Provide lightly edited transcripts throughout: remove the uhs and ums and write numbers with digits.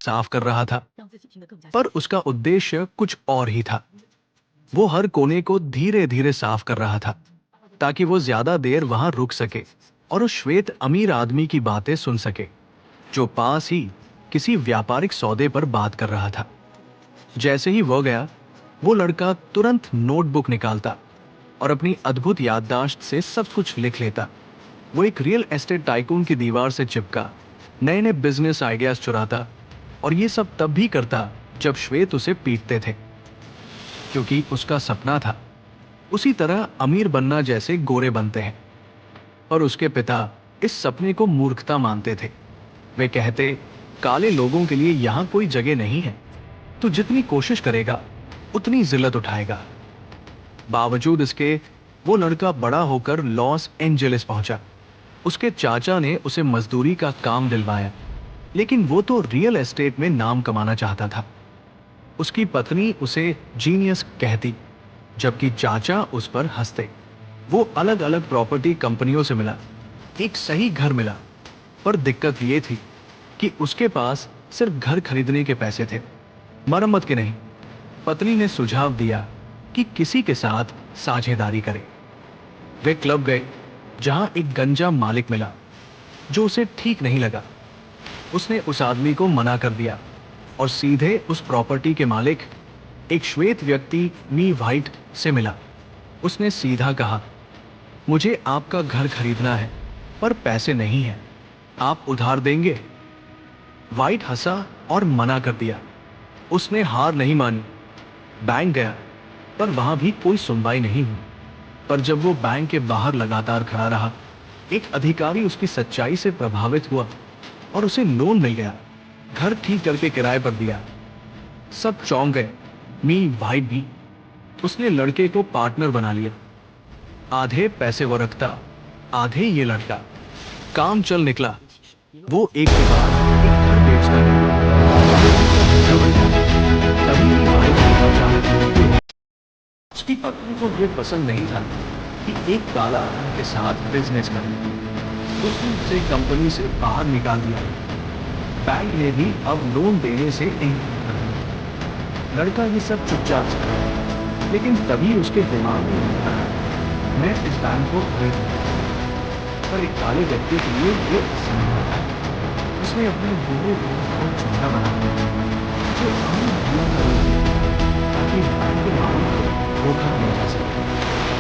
साफ कर रहा था, पर उसका उद्देश्य कुछ और ही था। वो हर कोने को धीरे धीरे साफ कर रहा था ताकि वो ज्यादा देर वहां रुक सके और उस श्वेत अमीर आदमी की बातें सुन सके जो पास ही किसी व्यापारिक सौदे पर बात कर रहा था। जैसे ही वो गया, वो लड़का तुरंत नोटबुक निकालता और अपनी अद्भुत याददाश्त से सब कुछ लिख लेता। वो एक रियल एस्टेट टाइकून की दीवार से चिपका नए नए बिजनेस आइडियाज चुराता, और ये सब तब भी करता जब श्वेत उसे पीटते थे, क्योंकि उसका सपना था उसी तरह अमीर बनना जैसे गोरे बनते हैं। और उसके पिता इस सपने को मूर्खता मानते थे। वे कहते, काले लोगों के लिए यहाँ कोई जगह नहीं है, तो जितनी कोशिश करेगा उतनी जिल्लत उठाएगा। बावजूद इसके, वो लड़का बड़ा होकर लॉस एंजेलिस पहुंचा। उसके चाचा ने उसे मजदूरी का काम दिलवाया, लेकिन वो तो रियल एस्टेट में नाम कमाना चाहता था। उसकी पत्नी उसे जीनियस कहती, जबकि चाचा उस पर हंसते। वो अलग अलग प्रॉपर्टी कंपनियों से मिला, एक सही घर मिला, पर दिक्कत ये थी कि उसके पास सिर्फ घर खरीदने के पैसे थे, मरम्मत के नहीं। पत्नी ने सुझाव दिया कि किसी के साथ साझेदारी करे। वे क्लब गए, जहां एक गंजा मालिक मिला जो उसे ठीक नहीं लगा। उसने उस आदमी को मना कर दिया और सीधे उस प्रॉपर्टी के मालिक, एक श्वेत व्यक्ति मी वाइट से मिला। उसने सीधा कहा, मुझे आपका घर खरीदना है, पर पैसे नहीं हैं, आप उधार देंगे? वाइट हंसा और मना कर दिया। उसने हार नहीं मानी, बैंक गया, पर वहां भी कोई सुनवाई नहीं हुई। पर जब वो बैंक के बाहर लगातार खड़ा रहा, एक अधिकारी उसकी सच्चाई से प्रभावित हुआ और उसे लोन मिल गया। घर ठीक करके किराए पर दिया। सब चौंक गए, मी भाई भी। उसने लड़के को पार्टनर बना लिया। आधे पैसे वो रखता, आधे ये लड़का। काम चल निकला। वो एक के बाद एक घर बेचता गया। तभी मी भाई को अचानक उसकी पत्नी को ये पसंद नहीं था कि एक काला आदमी के साथ बिजनेस करे। उसने उसे कंपनी से बाहर निकाल दिया। बैंक ने भी अब लोन देने से इनकार कर दिया। लड़का ये सब चुपचाप था, लेकिन तभी उसके दिमाग में उठा, मैं इस बैंक को खरीद लूंगा। पर एक काले व्यक्ति के लिए ये असंभव था। उसने अपने बुरे दोस्त को चुनना बना दिया, जो अमीर हुआ करेंगे, ताकि बैंक के मालिक को धोखा दिया जा सके।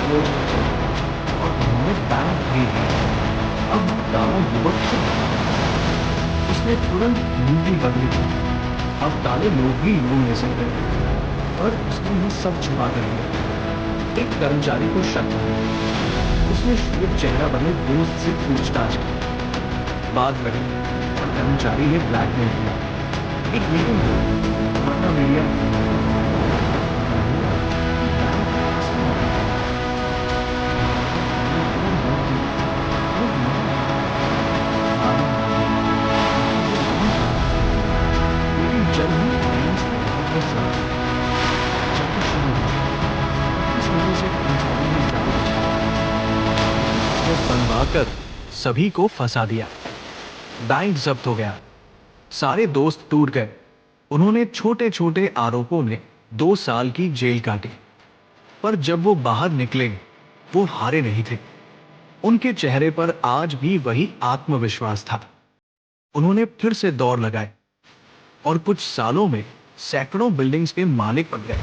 वो चले और उन्होंने बैंक खरीद लिया। अब काला युवक खुद था। उसने तुरंत नीति बदली थी। अब काले लोग भी लोन ले सकते थे, पर उसने ये सब छुपा कर दिया। एक कर्मचारी को शक था। उसने श्वेत चेहरा बने दोस्त से पूछताछ की। बात बढ़ी और कर्मचारी ने ब्लैकमेल किया। एक मीटिंग हुई, वरना मीडिया बनवाकर सभी को फंसा दिया। बैंक जब्त हो गया। सारे दोस्त टूट गए। उन्होंने छोटे छोटे आरोपों में 2 साल की जेल काटी। पर जब वो बाहर निकले, वो हारे नहीं थे। उनके चेहरे पर आज भी वही आत्मविश्वास था। उन्होंने फिर से दौड़ लगाई और कुछ सालों में सैकड़ों बिल्डिंग्स के मालिक बन गए।